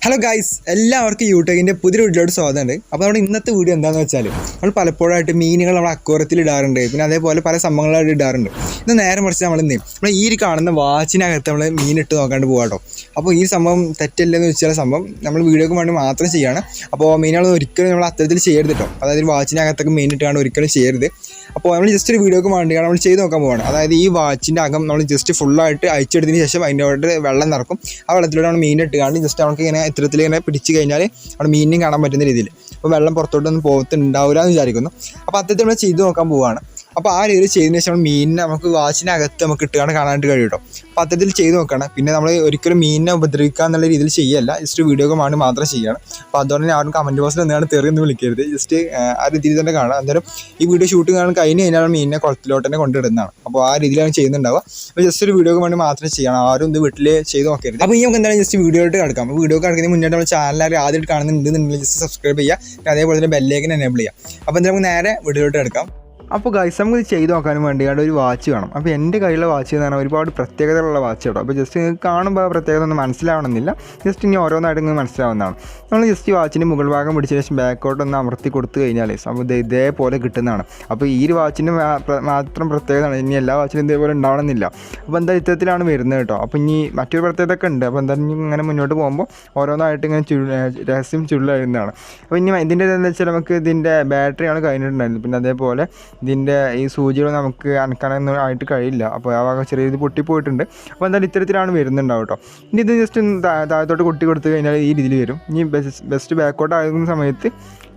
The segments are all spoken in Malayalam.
ഹലോ ഗൈസ്, എല്ലാവർക്കും യൂട്യൂബിൻ്റെ പുതിയ വീഡിയോയോട് സ്വാഗതമുണ്ട്. അപ്പോൾ നമ്മുടെ ഇന്നത്തെ വീഡിയോ എന്താണെന്ന് വെച്ചാൽ നമ്മൾ പലപ്പോഴായിട്ട് മീനുകൾ നമ്മൾ അക്വേറിയത്തിൽ ഇടാറുണ്ട്, പിന്നെ അതേപോലെ പല സംഭവങ്ങളായിട്ട് ഇടാറുണ്ട്. ഇത് നേരെ മറിച്ച് നമ്മൾ ഈ കാണുന്ന വാച്ചിനകത്ത് നമ്മൾ മീനിട്ട് നോക്കാണ്ട് പോകാട്ടോ. അപ്പോൾ ഈ സംഭവം തെറ്റല്ലെന്ന് വെച്ചാൽ സംഭവം നമ്മൾ വീഡിയോക്ക് വേണ്ടി മാത്രം ചെയ്യാണ്. അപ്പോൾ മീനുകൾ ഒരിക്കലും നമ്മൾ അത്തരത്തിൽ ചെയ്യരുത് കേട്ടോ. അതായത് വാച്ചിനകത്തൊക്കെ മീനിട്ടാണ്ട് ഒരിക്കലും ചെയ്യരുത്. അപ്പോൾ നമ്മൾ ജസ്റ്റ് ഒരു വീഡിയോക്ക് വേണ്ടിയാണ് നമ്മൾ ചെയ്ത് നോക്കാൻ പോവാണ്. അതായത് ഈ വാച്ചിൻ്റെ അകം നമ്മൾ ജസ്റ്റ് ഫുള്ളായിട്ട് അയച്ചെടുത്തതിന് ശേഷം അതിൻ്റെ അവിടെ വെള്ളം നിറക്കും. ആ വെള്ളത്തിലൂടെ നമ്മൾ മീനിട്ടുകാണ്ട് ജസ്റ്റ് നമുക്ക് ഇങ്ങനെ ഇത്തരത്തിൽ ഇങ്ങനെ പിടിച്ച് കഴിഞ്ഞാൽ അവിടെ മീനിനും കാണാൻ പറ്റുന്ന രീതിയിൽ അപ്പോൾ വെള്ളം പുറത്തോട്ടൊന്നും പോകത്തുണ്ടാവില്ല എന്ന് വിചാരിക്കുന്നു. അപ്പോൾ അത്തരത്തിൽ നമ്മൾ ചെയ്ത് നോക്കാൻ പോവുകയാണ്. അപ്പോൾ ആ രീതിയിൽ ചെയ്തതിന് ശേഷം മീനിനെ നമുക്ക് വാച്ചിനകത്ത് നമുക്ക് ഇട്ടുകൊണ്ട് കാണാനായിട്ട് കഴിയും കേട്ടോ. അപ്പോൾ അത്തരത്തിൽ ചെയ്ത് നോക്കണം. പിന്നെ നമ്മൾ ഒരിക്കലും മീനിനെ ഉപദ്രവിക്കുക എന്നുള്ള രീതിയിൽ ചെയ്യല്ല, ജസ്റ്റ് വീഡിയോക്ക് വേണ്ടി മാത്രം ചെയ്യണം. അപ്പോൾ അതുകൊണ്ട് തന്നെ ആരും കമൻറ്റ് ബോക്സിൽ എന്താണ് തെറിയൊന്നും വിളിക്കരുത്, ജസ്റ്റ് ആ രീതിയിൽ തന്നെ കാണാം. എന്തായാലും ഈ വീഡിയോ ഷൂട്ടിംഗ് കാണാൻ കഴിഞ്ഞാൽ മീനിനെ കുളത്തിലോട്ട് തന്നെ കൊണ്ടിടുന്നതാണ്. അപ്പോൾ ആ രീതിയിലാണ് ചെയ്യുന്നുണ്ടാവുക. അപ്പോൾ ജസ്റ്റ് ഒരു വീഡിയോക്ക് വേണ്ടി മാത്രം ചെയ്യണം, ആരും ഇത് വീട്ടിൽ ചെയ്ത് നോക്കരുത്. അപ്പോൾ ഈ നമുക്ക് എന്തായാലും ജസ്റ്റ് വീഡിയോയിട്ട് കിടക്കാം. വീഡിയോ കിടക്കുന്നതിന് മുന്നേ നമ്മൾ ചാനൽ ആദ്യമായിട്ട് കാണുന്നുണ്ടെന്നുണ്ടെങ്കിൽ ജസ്റ്റ് സബ്സ്ക്രൈബ് ചെയ്യുക, അതേപോലെ തന്നെ ബെല്ലേക്കിന് എനേബിൾ ചെയ്യുക. അപ്പോൾ എന്തായാലും നമുക്ക് നേരെ വീഡിയോയിട്ട് കിടക്കാം. അപ്പോൾ ഗൈസ്, നമുക്ക് ഇത് ചെയ്ത് നോക്കാനും വേണ്ടിയാണ് ഒരു വാച്ച് വേണം. അപ്പോൾ എൻ്റെ കയ്യിലുള്ള വാച്ച് എന്ന് പറഞ്ഞാൽ ഒരുപാട് പ്രത്യേകതകളുള്ള വാച്ച് കേട്ടോ. അപ്പോൾ ജസ്റ്റ് നിങ്ങൾക്ക് കാണുമ്പോൾ ആ പ്രത്യേകത ഒന്നും മനസ്സിലാവണമെന്നില്ല, ജസ്റ്റ് ഇനി ഓരോന്നായിട്ട് നിങ്ങൾക്ക് മനസ്സിലാവുന്നതാണ്. നമ്മൾ ജസ്റ്റ് വാച്ചിൻ്റെ മുകൾ ഭാഗം പിടിച്ച ശേഷം ബാക്കോട്ടൊന്ന് അമർത്തി കൊടുത്തു കഴിഞ്ഞാൽ സംഭവം ഇതേപോലെ കിട്ടുന്നതാണ്. അപ്പോൾ ഈ ഒരു വാച്ചിൻ്റെ മാത്രം പ്രത്യേകതയാണ്, ഇനി എല്ലാ വാച്ചിനും ഇതേപോലെ ഉണ്ടാവണമെന്നില്ല. അപ്പോൾ എന്താ ഇത്തരത്തിലാണ് വരുന്നത് കേട്ടോ. അപ്പോൾ ഇനി മറ്റൊരു പ്രത്യേകത ഒക്കെ ഉണ്ട്. അപ്പോൾ എന്തായാലും ഇങ്ങനെ മുന്നോട്ട് പോകുമ്പോൾ ഓരോന്നായിട്ട് ഇങ്ങനെ രഹസ്യം ചുരുളായിരുന്നതാണ്. അപ്പോൾ ഇനി ഇതിൻ്റെ എന്താ വെച്ചാൽ നമുക്ക് ഇതിൻ്റെ ബാറ്ററിയാണ് കഴിഞ്ഞിട്ടുണ്ടായിരുന്നത്. പിന്നെ അതേപോലെ ഇതിൻ്റെ ഈ സൂചികൾ നമുക്ക് അനക്കാനൊന്നും ആയിട്ട് കഴിയില്ല. അപ്പോൾ ആ ഭാഗം ചെറിയ ഇത് പൊട്ടിപ്പോയിട്ടുണ്ട്. അപ്പോൾ എന്തായാലും ഇത്തരത്തിലാണ് വരുന്നുണ്ടാവും കേട്ടോ. ഇനി ഇത് ജസ്റ്റ് താഴത്തോട്ട് കൊട്ടി കൊടുത്തു കഴിഞ്ഞാൽ ഈ രീതിയിൽ വരും. ഇനി ബെസ്റ്റ് ബാക്കോട്ട് ആകുന്ന സമയത്ത്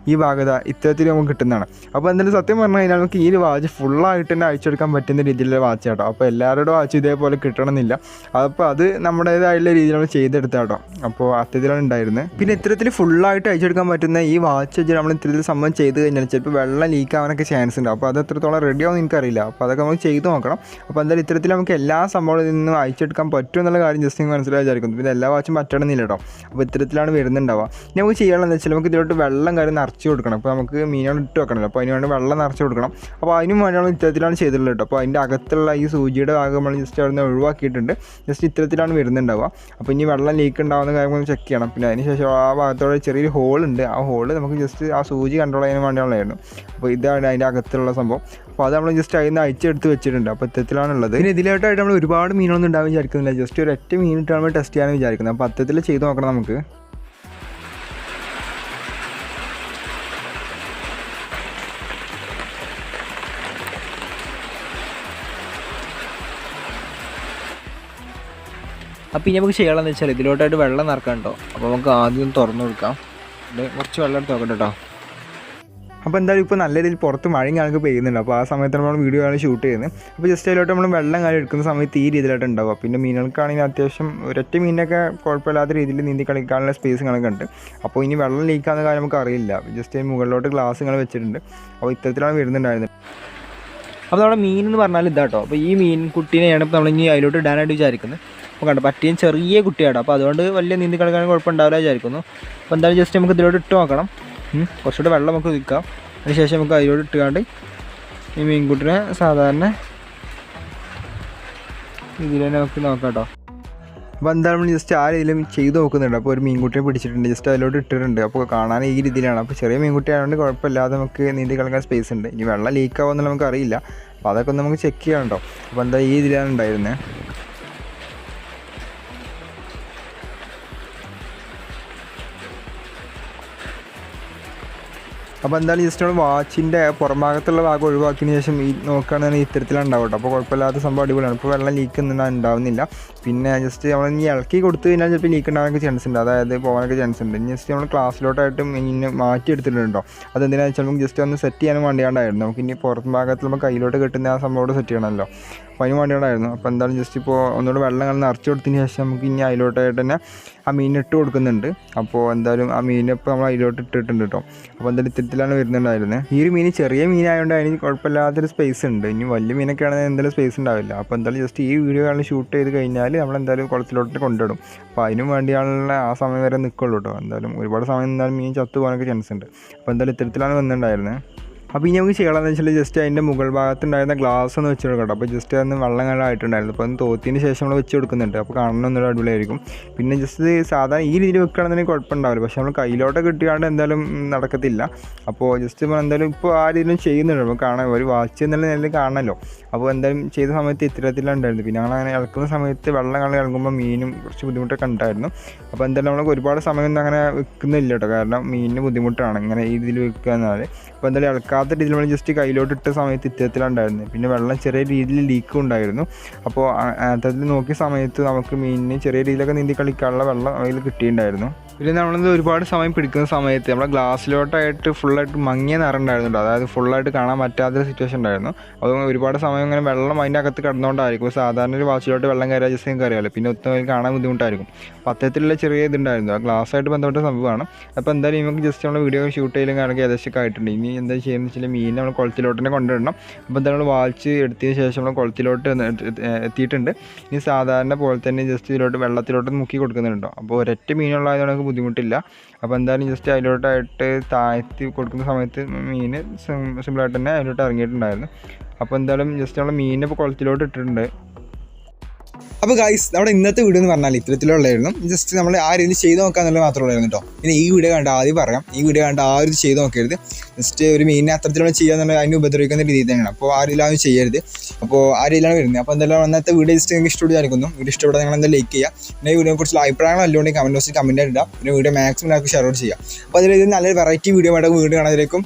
ഈ ഭാഗത ഇത്തരത്തിൽ നമുക്ക് കിട്ടുന്നതാണ്. അപ്പോൾ എന്തായാലും സത്യം പറഞ്ഞു കഴിഞ്ഞാൽ നമുക്ക് ഈ ഒരു വാച്ച് ഫുള്ളായിട്ട് തന്നെ അയച്ചെടുക്കാൻ പറ്റുന്ന രീതിയിലുള്ള വാച്ച് കേട്ടോ. അപ്പോൾ എല്ലാവരുടെ വാച്ച് ഇതേപോലെ കിട്ടണമെന്നില്ല. അപ്പോൾ അത് നമ്മുടേതായുള്ള രീതിയിൽ നമ്മൾ ചെയ്തെടുത്താൽ കേട്ടോ. അപ്പോൾ അത്തരത്തിലാണ് ഉണ്ടായിരുന്നത്. പിന്നെ ഇത്തരത്തിൽ ഫുള്ളായിട്ട് അയച്ചെടുക്കാൻ പറ്റുന്ന ഈ വാച്ച് വെച്ച് നമ്മൾ ഇത്തരത്തിൽ സംഭവം ചെയ്ത് കഴിഞ്ഞാൽ ചിലപ്പോൾ വെള്ളം ലീക്ക് ആവാനൊക്കെ ചാൻസ് ഉണ്ട്. അപ്പോൾ അത് എത്രത്തോളം റെഡി ആവുമെന്ന് എനിക്കറിയില്ല. അപ്പോൾ അതൊക്കെ നമുക്ക് ചെയ്ത് നോക്കണം. അപ്പോൾ എന്തായാലും ഇത്തരത്തിൽ നമുക്ക് എല്ലാ സംഭവത്തിൽ നിന്നും അയച്ചെടുക്കാൻ പറ്റും എന്നുള്ള കാര്യം ജസ്റ്റ് നിങ്ങൾ മനസ്സിലായി വിചാരിക്കുന്നു. പിന്നെ എല്ലാ വാച്ചും പറ്റണമെന്നില്ല കേട്ടോ. അപ്പോൾ ഇത്തരത്തിലാണ് വരുന്നുണ്ടാവുക. നമുക്ക് ചെയ്യാനുള്ളതെന്ന് വെച്ചാൽ നമുക്ക് ഇതിലോട്ട് വെള്ളം കാര്യം നിറച്ച് കൊടുക്കണം. അപ്പോൾ നമുക്ക് മീനുകൾ ഇട്ട് വെക്കണമല്ലോ, അപ്പോൾ അതിന് വേണ്ടി വെള്ളം നിറച്ച് കൊടുക്കണം. അപ്പോൾ അതിനും വേണ്ടിയാണ് ഇത്തരത്തിലാണ് ചെയ്തിട്ടുള്ളത് കേട്ടോ. അപ്പോൾ അതിൻ്റെ അകത്തുള്ള ഈ സൂചിയുടെ ഭാഗം നമ്മൾ ജസ്റ്റ് അവിടെ നിന്ന് ഒഴിവാക്കിയിട്ടുണ്ട്. ജസ്റ്റ് ഇത്തരത്തിലാണ് വരുന്നുണ്ടാവുക. അപ്പോൾ ഇനി വെള്ളം ലീക്ക് ഉണ്ടാകുന്ന കാര്യങ്ങൾ ചെക്ക് ചെയ്യണം. പിന്നെ അതിന് ശേഷം ആ ഭാഗത്തോടെ ചെറിയൊരു ഹോളുണ്ട്, ആ ഹോള് നമുക്ക് ജസ്റ്റ് ആ സൂചി കൺട്രോൾ ചെയ്യാൻ വേണ്ടിയുള്ളതായിരുന്നു. അപ്പോൾ ഇതാണ് അതിൻ്റെ അകത്തുള്ള സംഭവം. അപ്പോൾ അത് നമ്മൾ ജസ്റ്റ് അതിൽ നിന്ന് അയച്ചെടുത്ത് വെച്ചിട്ടുണ്ട്. അപ്പോൾ ഇത്തരത്തിലാണുള്ളത്. പിന്നെ ഇതിലായിട്ടായിട്ട് നമ്മൾ ഒരുപാട് മീനൊന്നും ഉണ്ടാവും വിചാരിക്കുന്നില്ല, ജസ്റ്റ് ഒരു ഒറ്റ മീനിട്ട് നമ്മൾ ടെസ്റ്റ് ചെയ്യാമെന്ന് വിചാരിക്കുന്നത്. അപ്പോൾ അത്തരത്തിൽ ചെയ്ത് നോക്കണം നമുക്ക്. അപ്പോൾ ഇനി നമുക്ക് ചെയ്യണമെന്ന് വെച്ചാൽ ഇതിലോട്ടായിട്ട് വെള്ളം നിറക്കാം കേട്ടോ. അപ്പോൾ നമുക്ക് ആദ്യം തുറന്നു കൊടുക്കാം. കുറച്ച് വെള്ളം എടുത്ത് നോക്കട്ടെ കേട്ടോ. അപ്പോൾ എന്തായാലും ഇപ്പോൾ നല്ല രീതിയിൽ പുറത്ത് മഴയും കാണുക പെയ്യുന്നുണ്ട്. അപ്പോൾ ആ സമയത്ത് നമ്മൾ വീഡിയോ ആണ് ഷൂട്ട് ചെയ്യുന്നത്. അപ്പോൾ ജസ്റ്റ് അതിലോട്ട് നമ്മൾ വെള്ളം കാര്യം എടുക്കുന്ന സമയത്ത് ഈ രീതിയിലായിട്ട് ഉണ്ടാവുക. പിന്നെ മീനുകൾക്കാണെങ്കിൽ അത്യാവശ്യം ഒരൊറ്റ മീനൊക്കെ കുഴപ്പമില്ലാത്ത രീതിയിൽ നീന്തി കളിക്കാനുള്ള സ്പേസ് കണക്കെ ഉണ്ട്. അപ്പോൾ ഇനി വെള്ളം ലീക്കാവുന്ന കാര്യം നമുക്ക് അറിയില്ല. ജസ്റ്റ് മുകളിലോട്ട് ഗ്ലാസ് ഇങ്ങനെ വെച്ചിട്ടുണ്ട്. അപ്പോൾ ഇത്തരത്തിലാണ് വരുന്നുണ്ടായിരുന്നത്. അപ്പോൾ നമ്മുടെ മീൻ എന്ന് പറഞ്ഞാൽ ഇതാട്ടോ. അപ്പോൾ ഈ മീൻ കുട്ടീനെയാണ് ഇപ്പോൾ നമ്മളിനി അതിലോട്ട് ഇടാനായിട്ട് വിചാരിക്കുന്നത്. അപ്പോൾ കണ്ടോ, പറ്റിയും ചെറിയ കുട്ടിയാട്ടോ. അപ്പോൾ അതുകൊണ്ട് വലിയ നീന്തി കളിക്കാൻ കുഴപ്പമുണ്ടാവില്ല വിചാരിക്കുന്നു. അപ്പോൾ എന്തായാലും ജസ്റ്റ് നമുക്ക് ഇതിലോട്ട് ഇട്ട് നോക്കണം. കുറച്ചുകൂടെ വെള്ളം നമുക്ക് ഒഴിക്കാം. അതിനുശേഷം നമുക്ക് അതിലോട്ട് ഇട്ടുകൊണ്ട് ഈ മീൻകുട്ടിനെ സാധാരണ ഇതിൽ തന്നെ നമുക്ക് നോക്കാം കേട്ടോ. അപ്പോൾ എന്തായാലും നമ്മൾ ജസ്റ്റ് ആ രീതിയിലും ചെയ്ത് നോക്കുന്നുണ്ട്. അപ്പോൾ ഒരു മീൻകുട്ടിയെ പിടിച്ചിട്ടുണ്ട്, ജസ്റ്റ് അതിലോട്ട് ഇട്ടിട്ടുണ്ട്. അപ്പോൾ കാണാൻ ഈ രീതിയിലാണ്. അപ്പോൾ ചെറിയ മീൻകുട്ടി ആയതുകൊണ്ട് കുഴപ്പമില്ലാതെ നമുക്ക് നീന്തി കളിക്കാൻ സ്പേസ് ഉണ്ട്. ഇനി വെള്ളം ലീക്കാവുമെന്നുള്ള നമുക്ക് അറിയില്ല. അപ്പോൾ അതൊക്കെ ഒന്ന് നമുക്ക് ചെക്ക് ചെയ്യാം കേട്ടോ. അപ്പോൾ എന്താ ഈ രീതിയിലാണ് ഉണ്ടായിരുന്നത്. അപ്പോൾ എന്തായാലും ജസ്റ്റ് നമ്മൾ വാച്ചിൻ്റെ പുറംഭാഗത്തുള്ള ഭാഗം ഒഴിവാക്കിയതിന് ശേഷം ഈ നോക്കുകയാണെങ്കിൽ ഇത്തരത്തിലാണ് ഉണ്ടാവും. അപ്പോൾ കുഴപ്പമില്ലാത്ത സംഭവം അടിപൊളിയാണ്. ഇപ്പോൾ വെള്ളം ലീക്ക് ഉണ്ടാവുന്നില്ല. പിന്നെ ജസ്റ്റ് നമ്മൾ ഇനി ഇളക്കി കൊടുത്തു കഴിഞ്ഞാൽ ചിലപ്പോൾ ലീക്ക് ഉണ്ടാകാനൊക്കെ ചാൻസ് ഉണ്ട്, അതായത് പോകാനൊക്കെ ചാൻസ് ഉണ്ട്. ഇനി ജസ്റ്റ് നമ്മൾ ക്ലാസ്സിലോട്ടായിട്ട് മീനിനെ മാറ്റി എടുത്തിട്ടുണ്ടോ. അതെന്തിനാണെന്ന് വെച്ചാൽ നമുക്ക് ജസ്റ്റ് ഒന്ന് സെറ്റ് ചെയ്യാനും വേണ്ടിയാണ്ടായിരുന്നു. നമുക്ക് ഇനി പുറം ഭാഗത്ത് നമുക്ക് കയ്യിലോട്ട് കിട്ടുന്ന ആ സംഭവം സെറ്റ് ചെയ്യണമല്ലോ, അപ്പോൾ അതിന് വേണ്ടിയുണ്ടായിരുന്നു. അപ്പോൾ എന്തായാലും ജസ്റ്റ് ഇപ്പോൾ ഒന്നുകൂടെ വെള്ളം നിറച്ച് കൊടുത്തതിന് ശേഷം നമുക്ക് ഇനി അതിലോട്ടായിട്ട് തന്നെ ആ മീനിട്ട് കൊടുക്കുന്നുണ്ട്. അപ്പോൾ എന്തായാലും ആ മീനിപ്പോൾ നമ്മൾ അതിലോട്ട് ഇട്ടിട്ടുണ്ട് കേട്ടോ. അപ്പോൾ എന്തായാലും ഇത്തരത്തിലാണ് വരുന്നുണ്ടായിരുന്നത്. ഈ ഒരു മീൻ ചെറിയ മീനായതുകൊണ്ട് അതിന് കുഴപ്പമില്ലാത്തൊരു സ്പേസ് ഉണ്ട്. ഇനി വലിയ മീനൊക്കെ ആണെങ്കിൽ എന്തായാലും സ്പേസ് ഉണ്ടാവില്ല. അപ്പോൾ എന്തായാലും ജസ്റ്റ് ഈ വീഡിയോ ഷൂട്ട് ചെയ്ത് കഴിഞ്ഞാൽ നമ്മളെന്തായാലും കുളത്തിലോട്ട് കൊണ്ടിടും. അപ്പോൾ അതിനും വേണ്ടിയുള്ള ആ സമയം വരെ നിൽക്കുള്ളൂ കേട്ടോ. എന്തായാലും ഒരുപാട് സമയം എന്തായാലും മീൻ ചത്തു പോകാനൊക്കെ ചാൻസ് ഉണ്ട്. അപ്പോൾ എന്തായാലും ഇത്തരത്തിലാണ് വന്നിട്ടുണ്ടായിരുന്നത്. അപ്പോൾ ഇനി നമുക്ക് ചെയ്യണമെന്ന് വെച്ചാൽ ജസ്റ്റ് അതിൻ്റെ മുകൾ ഭാഗത്തുണ്ടായിരുന്ന ഗ്ലാസ് ഒന്ന് വെച്ച് കൊടുക്കട്ടോ. അപ്പോൾ ജസ്റ്റ് അന്ന് വെള്ളം ആയിട്ടുണ്ടായിരുന്നു. അപ്പോൾ ഒന്ന് തോത്തിയതിന് ശേഷം നമ്മൾ വെച്ച് കൊടുക്കുന്നുണ്ട്. അപ്പോൾ കാണണമെന്നൊരു അടിപൊളിയായിരിക്കും. പിന്നെ ജസ്റ്റ് സാധാരണ ഈ രീതിയിൽ വെക്കുകയാണെന്നുണ്ടെങ്കിൽ കുഴപ്പമുണ്ടാവില്ല. പക്ഷേ നമ്മൾ കയ്യിലോട്ട് കിട്ടിയാണ്ട് എന്തായാലും നടക്കത്തില്ല. അപ്പോൾ ജസ്റ്റ് നമ്മൾ എന്തായാലും ഇപ്പോൾ ആ രീതിയിലും ചെയ്യുന്നുണ്ട്. അപ്പോൾ കാണാൻ ഒരു വാച്ച് എന്നുള്ള നിലയിൽ കാണണമല്ലോ. അപ്പോൾ എന്തായാലും ചെയ്ത സമയത്ത് ഇത്തരത്തിലുണ്ടായിരുന്നു. പിന്നെ ഞങ്ങൾ അങ്ങനെ ഇളക്കുന്ന സമയത്ത് വെള്ളം ഇളകുമ്പോൾ മീനും കുറച്ച് ബുദ്ധിമുട്ടൊക്കെ ഉണ്ടായിരുന്നു. അപ്പോൾ എന്തായാലും നമ്മൾ ഒരുപാട് സമയമൊന്നും അങ്ങനെ വെക്കുന്നില്ല കേട്ടോ. കാരണം മീനിന് ബുദ്ധിമുട്ടാണ് ഇങ്ങനെ ഈ രീതിയിൽ വെക്കുക എന്നാൽ. അപ്പോൾ എന്തായാലും ഇളക്കാത്ത രീതിയിൽ നമ്മൾ ജസ്റ്റ് കയ്യിലോട്ട് ഇട്ട സമയത്ത് ഇത്തരത്തിലുണ്ടായിരുന്നു. പിന്നെ വെള്ളം ചെറിയ രീതിയിൽ ലീക്കും ഉണ്ടായിരുന്നു. അപ്പോൾ അത്തരത്തിൽ നോക്കിയ സമയത്ത് നമുക്ക് മീനിന് ചെറിയ രീതിയിലൊക്കെ നീന്തി കളിക്കാനുള്ള വെള്ളം അതിൽ കിട്ടിയിട്ടുണ്ടായിരുന്നു. പിന്നെ നമ്മളത് ഒരുപാട് സമയം പിടിക്കുന്ന സമയത്ത് നമ്മളെ ഗ്ലാസ്സിലോട്ടായിട്ട് ഫുള്ളായിട്ട് മങ്ങിയ നിറണ്ടായിരുന്നുണ്ട്. അതായത് ഫുള്ളായിട്ട് കാണാൻ പറ്റാത്തൊരു സിറ്റുവേഷൻ ഉണ്ടായിരുന്നു. അത് ഒരുപാട് സമയം ഇങ്ങനെ വെള്ളം അതിൻ്റെ അകത്ത് കിടന്നുകൊണ്ടായിരിക്കും. സാധാരണ ഒരു വാച്ചിലോട്ട് വെള്ളം കയറിയ ജസ്റ്റ് നിങ്ങൾക്ക് അറിയാമല്ലോ. പിന്നെ ഒത്തും കാണാൻ ബുദ്ധിമുട്ടായിരിക്കും. അപ്പോൾ അത്തരത്തിലുള്ള ചെറിയ ഇതുണ്ടായിരുന്നു. ആ ഗ്ലാസ്സായിട്ട് ബന്ധപ്പെട്ട സംഭവമാണ്. അപ്പോൾ എന്തായാലും നമുക്ക് ജസ്റ്റ് നമ്മൾ വീഡിയോ ഷൂട്ട് ചെയ്യലും കാര്യമൊക്കെ ഏകദേശമൊക്കെ ആയിട്ടുണ്ട്. ഇനി എന്താ ചെയ്യുന്നത് വെച്ചാൽ മീൻ നമ്മൾ കുളത്തിലോട്ട് തന്നെ കൊണ്ടുവരണം. അപ്പോൾ എന്താ നമ്മൾ വാച്ച് എടുത്തതിന് ശേഷം നമ്മൾ കുളത്തിലോട്ട് എത്തിയിട്ടുണ്ട്. ഇനി സാധാരണ പോലെ തന്നെ ജസ്റ്റ് ഇതിലോട്ട് വെള്ളത്തിലോട്ട് മുക്കി കൊടുക്കുന്നുണ്ടോ. അപ്പോൾ ഒരൊറ്റ മീനുള്ളതായതുകൊണ്ട് നമുക്ക് ബുദ്ധിമുട്ടില്ല. അപ്പോൾ എന്തായാലും ജസ്റ്റ് അതിലോട്ടായിട്ട് താഴ്ത്തി കൊടുക്കുന്ന സമയത്ത് മീൻ സിമ്പിളായിട്ട് തന്നെ അതിലോട്ട് ഇറങ്ങിയിട്ടുണ്ടായിരുന്നു. അപ്പോൾ എന്തായാലും ജസ്റ്റ് നമ്മൾ മീനിനെ ഇപ്പോൾ കുളത്തിലോട്ട് ഇട്ടിട്ടുണ്ട്. അപ്പോൾ ഗൈസ് നമ്മുടെ ഇന്നത്തെ വീഡിയോ എന്ന് പറഞ്ഞാൽ ഇത്തരത്തിലുള്ളതായിരുന്നു. ജസ്റ്റ് നമ്മൾ ആ രീതിയിൽ ചെയ്ത് നോക്കാന്നുള്ളത് മാത്രമേ ഉള്ളായിരുന്നു കേട്ടോ. പിന്നെ ഈ വീഡിയോ കണ്ട് ആദ്യം പറയാം, ഈ വീഡിയോ കണ്ട് ആ ഒരു ചെയ്ത് നോക്കരുത്. ജസ്റ്റ് ഒരു മീനിനെ അത്തരത്തിലുള്ള ചെയ്യാന്നുള്ളത് അതിന് ഉപദ്രവിക്കുന്ന രീതിയിൽ തന്നെയാണ്. അപ്പോൾ ആ രീതിയിലാണ് ചെയ്യരുത്. അപ്പോൾ ആ രീതിയിലാണ് വരുന്നത്. അപ്പോൾ എന്തായാലും അന്നത്തെ വീഡിയോ ജസ്റ്റ് നിങ്ങൾക്ക് ഇഷ്ടപ്പെട്ട് കാണിക്കുന്നു. വീഡിയോ ഇഷ്ടപ്പെട്ടാൽ നിങ്ങൾ എന്തായാലും ലൈക്ക് ചെയ്യുക. പിന്നെ ഈ വീഡിയോയെ കുറിച്ചുള്ള അഭിപ്രായങ്ങൾ അല്ലോണ്ട് കമൻറ്റ് ബോക്സിൽ കമൻറ്റ് ആയിട്ട് ഇടാം. പിന്നെ വീഡിയോ മാക്സിമം നിങ്ങൾക്ക് ഷെയർ ചെയ്യുക. അപ്പോൾ അതിൽ നല്ലൊരു വെറൈറ്റി വീഡിയോ ആയിട്ട് വീഡിയോ കാണാതിലേക്കും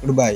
ഗുഡ് ബൈ.